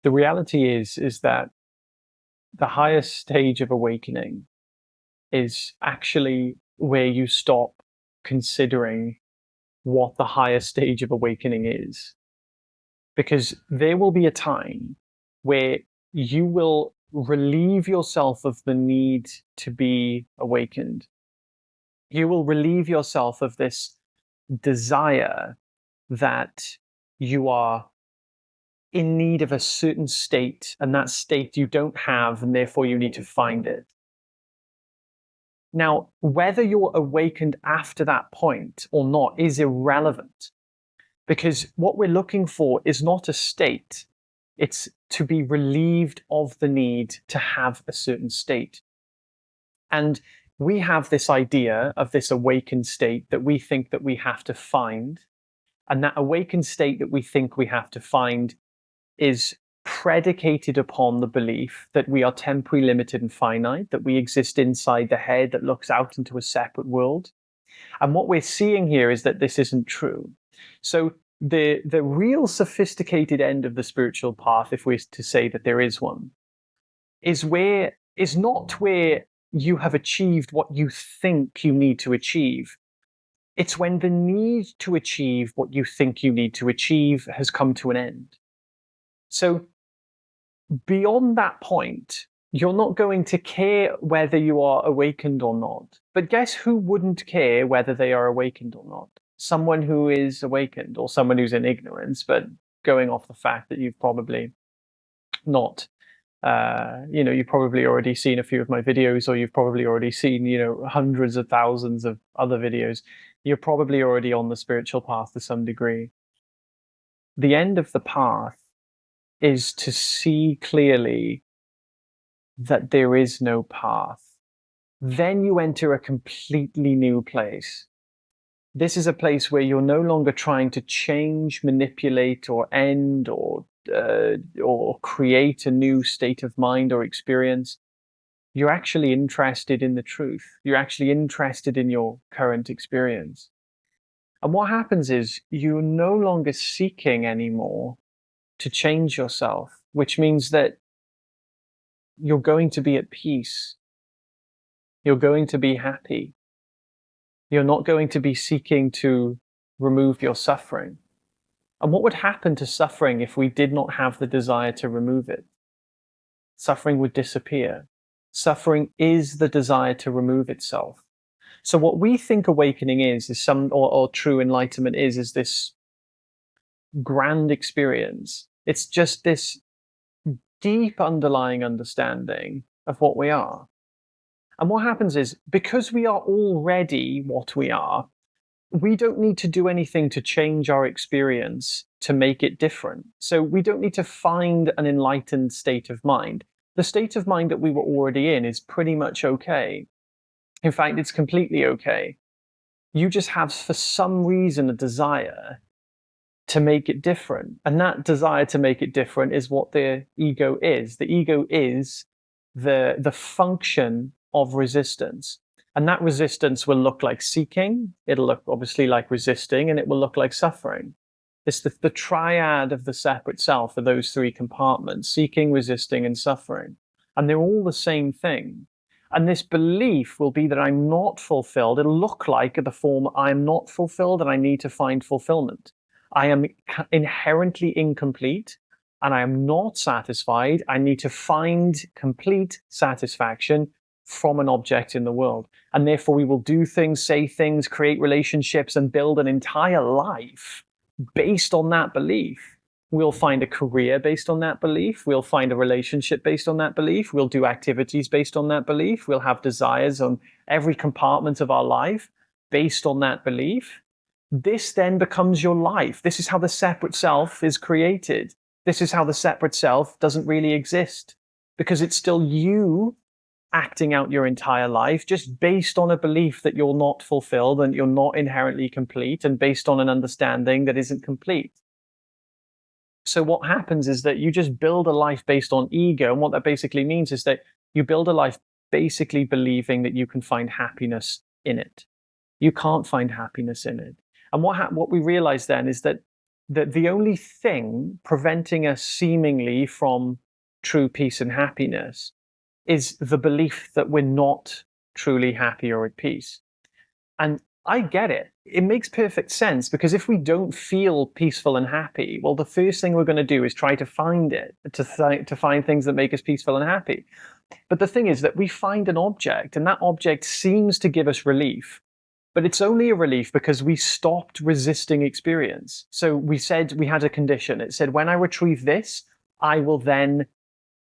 The reality is that the highest stage of awakening is actually where you stop considering what the highest stage of awakening is. Because there will be a time where you will relieve yourself of the need to be awakened. You will relieve yourself of this desire that you are in need of a certain state, and that state you don't have, and therefore you need to find it. Now, whether you're awakened after that point or not is irrelevant, because what we're looking for is not a state, it's to be relieved of the need to have a certain state. And we have this idea of this awakened state that we think that we have to find. And that awakened state that we think we have to find is predicated upon the belief that we are temporally limited and finite, that we exist inside the head that looks out into a separate world. And what we're seeing here is that this isn't true. So the real sophisticated end of the spiritual path, if we're to say that there is one, is not where you have achieved what you think you need to achieve. It's when the need to achieve what you think you need to achieve has come to an end. So beyond that point, you're not going to care whether you are awakened or not. But guess who wouldn't care whether they are awakened or not? Someone who is awakened, or someone who's in ignorance, but going off the fact that you've probably not, you've probably already seen a few of my videos, or you've probably already seen, hundreds of thousands of other videos. You're probably already on the spiritual path to some degree. The end of the path is to see clearly that there is no path. Then you enter a completely new place. This is a place where you're no longer trying to change, manipulate, or end, or create a new state of mind or experience. You're actually interested in the truth. You're actually interested in your current experience. And what happens is you're no longer seeking anymore to change yourself, which means that you're going to be at peace. You're going to be happy. You're not going to be seeking to remove your suffering. And what would happen to suffering if we did not have the desire to remove it? Suffering would disappear. Suffering is the desire to remove itself. So what we think awakening is or true enlightenment is this grand experience. It's just this deep underlying understanding of what we are. And what happens is, because we are already what we are, we don't need to do anything to change our experience to make it different. So we don't need to find an enlightened state of mind. The state of mind that we were already in is pretty much okay. In fact, it's completely okay. You just have, for some reason, a desire to make it different. And that desire to make it different is what the ego is. The ego is the function of resistance. And that resistance will look like seeking, it'll look obviously like resisting, and it will look like suffering. It's the triad of the separate self are those three compartments: seeking, resisting, and suffering. And they're all the same thing. And this belief will be that I'm not fulfilled. It'll look like the form I'm not fulfilled and I need to find fulfillment. I am inherently incomplete and I am not satisfied. I need to find complete satisfaction from an object in the world. And therefore we will do things, say things, create relationships, and build an entire life based on that belief. We'll find a career based on that belief. We'll find a relationship based on that belief. We'll do activities based on that belief. We'll have desires on every compartment of our life based on that belief. This then becomes your life. This is how the separate self is created. This is how the separate self doesn't really exist, because it's still you acting out your entire life just based on a belief that you're not fulfilled and you're not inherently complete, and based on an understanding that isn't complete. So what happens is that you just build a life based on ego. And what that basically means is that you build a life basically believing that you can find happiness in it. You can't find happiness in it. And what we realize then is that that the only thing preventing us seemingly from true peace and happiness is the belief that we're not truly happy or at peace. And I get it. It makes perfect sense, because if we don't feel peaceful and happy, well, the first thing we're going to do is try to find it, to find things that make us peaceful and happy. But the thing is that we find an object, and that object seems to give us relief. But it's only a relief because we stopped resisting experience. So we said we had a condition. It said, when I retrieve this, I will then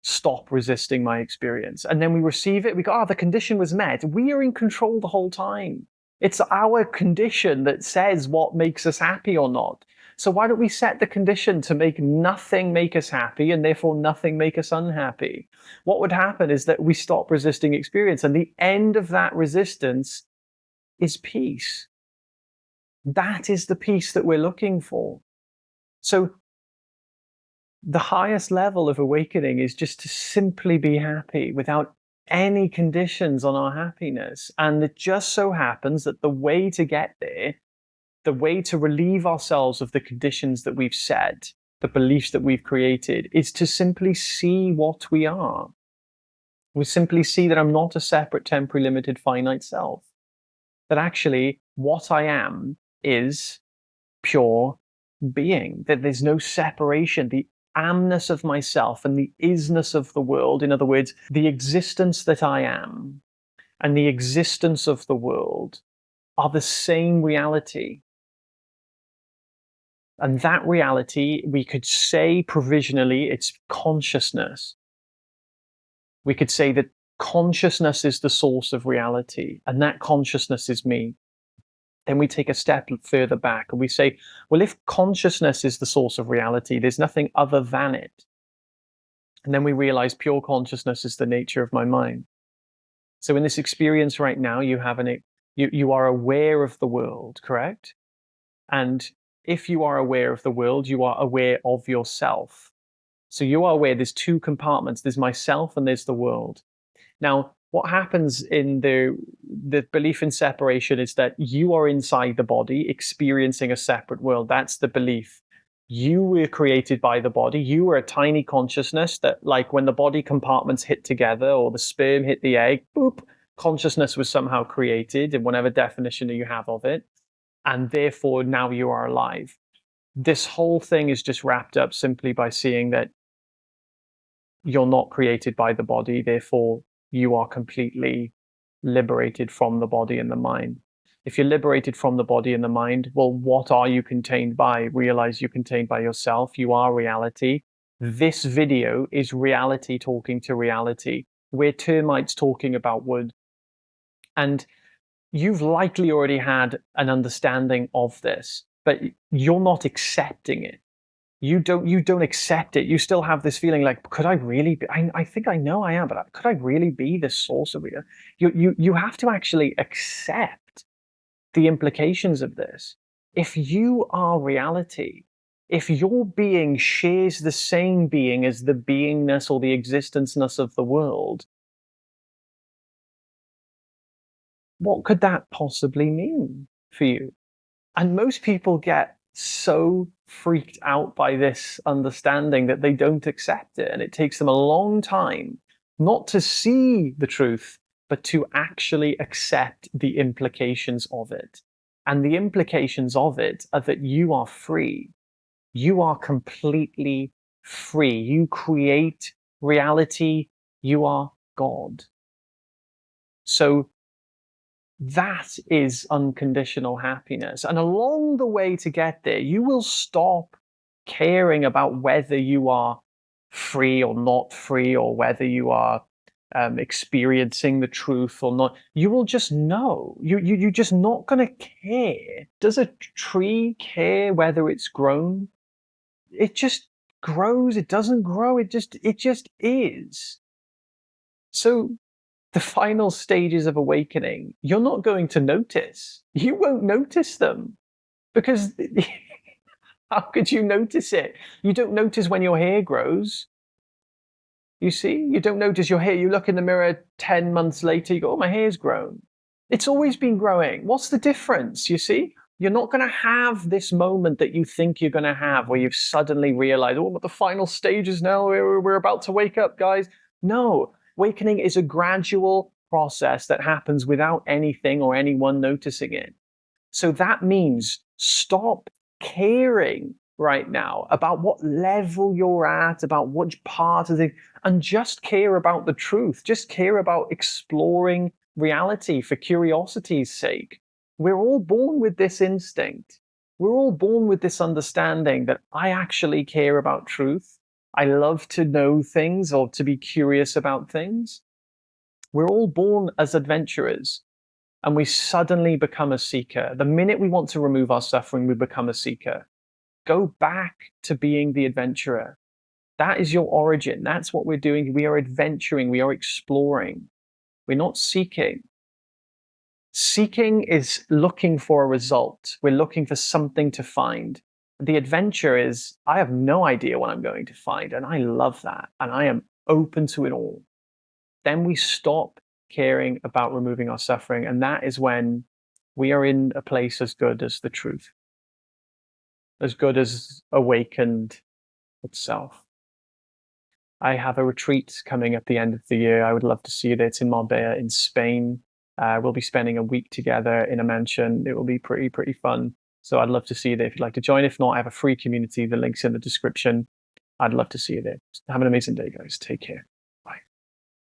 stop resisting my experience. And then we receive it. We go, the condition was met. We are in control the whole time. It's our condition that says what makes us happy or not. So why don't we set the condition to make nothing make us happy, and therefore nothing make us unhappy? What would happen is that we stop resisting experience, and the end of that resistance is peace. That is the peace that we're looking for. So the highest level of awakening is just to simply be happy without any conditions on our happiness. And it just so happens that the way to get there, the way to relieve ourselves of the conditions that we've set, the beliefs that we've created, is to simply see what we are. We simply see that I'm not a separate, temporary, limited, finite self. That actually what I am is pure being, that there's no separation. The amness of myself and the isness of the world, in other words, the existence that I am and the existence of the world, are the same reality. And that reality, we could say provisionally, it's consciousness. We could say that consciousness is the source of reality, and that consciousness is me. Then we take a step further back and we say, well, if consciousness is the source of reality, there's nothing other than it. And then we realize pure consciousness is the nature of my mind. So in this experience right now, you are aware of the world, correct? And if you are aware of the world, you are aware of yourself. So you are aware there's two compartments. There's myself and there's the world. Now, what happens in the belief in separation is that you are inside the body experiencing a separate world. That's the belief. You were created by the body. You were a tiny consciousness that, like when the body compartments hit together or the sperm hit the egg, boop, consciousness was somehow created in whatever definition that you have of it. And therefore now you are alive. This whole thing is just wrapped up simply by seeing that you're not created by the body, therefore you are completely liberated from the body and the mind. If you're liberated from the body and the mind, well, what are you contained by? Realize you're contained by yourself. You are reality. This video is reality talking to reality. We're termites talking about wood. And you've likely already had an understanding of this, but you're not accepting it. You don't accept it. You still have this feeling like, could I really be? I think I know I am, but could I really be the source of it? You have to actually accept the implications of this. If you are reality, if your being shares the same being as the beingness or the existenceness of the world, what could that possibly mean for you? And most people get so freaked out by this understanding that they don't accept it. And it takes them a long time not to see the truth, but to actually accept the implications of it. And the implications of it are that you are free. You are completely free. You create reality. You are God. So that is unconditional happiness. And along the way to get there, you will stop caring about whether you are free or not free, or whether you are experiencing the truth or not. You will just know. You're just not going to care. Does a tree care whether it's grown? It just grows. It doesn't grow. It just is. So the final stages of awakening, you're not going to notice. You won't notice them, because how could you notice it? You don't notice when your hair grows. You see, you don't notice your hair. You look in the mirror 10 months later, you go, oh, my hair's grown. It's always been growing. What's the difference? You see? You're not going to have this moment that you think you're going to have where you've suddenly realized, oh, I'm at the final stages now. We're about to wake up, guys. No, awakening is a gradual process that happens without anything or anyone noticing it. So that means stop caring right now about what level you're at, about which part of it, and just care about the truth. Just care about exploring reality for curiosity's sake. We're all born with this instinct. We're all born with this understanding that I actually care about truth. I love to know things or to be curious about things. We're all born as adventurers and we suddenly become a seeker. The minute we want to remove our suffering, we become a seeker. Go back to being the adventurer. That is your origin. That's what we're doing. We are adventuring. We are exploring. We're not seeking. Seeking is looking for a result. We're looking for something to find. The adventure is, I have no idea what I'm going to find, and I love that, and I am open to it all. Then we stop caring about removing our suffering, and that is when we are in a place as good as the truth, as good as awakened itself. I have a retreat coming at the end of the year. I would love to see it. It's in Marbella in Spain. We'll be spending a week together in a mansion. It will be pretty fun. So I'd love to see you there if you'd like to join. If not, I have a free community. The link's in the description. I'd love to see you there. Have an amazing day, guys. Take care.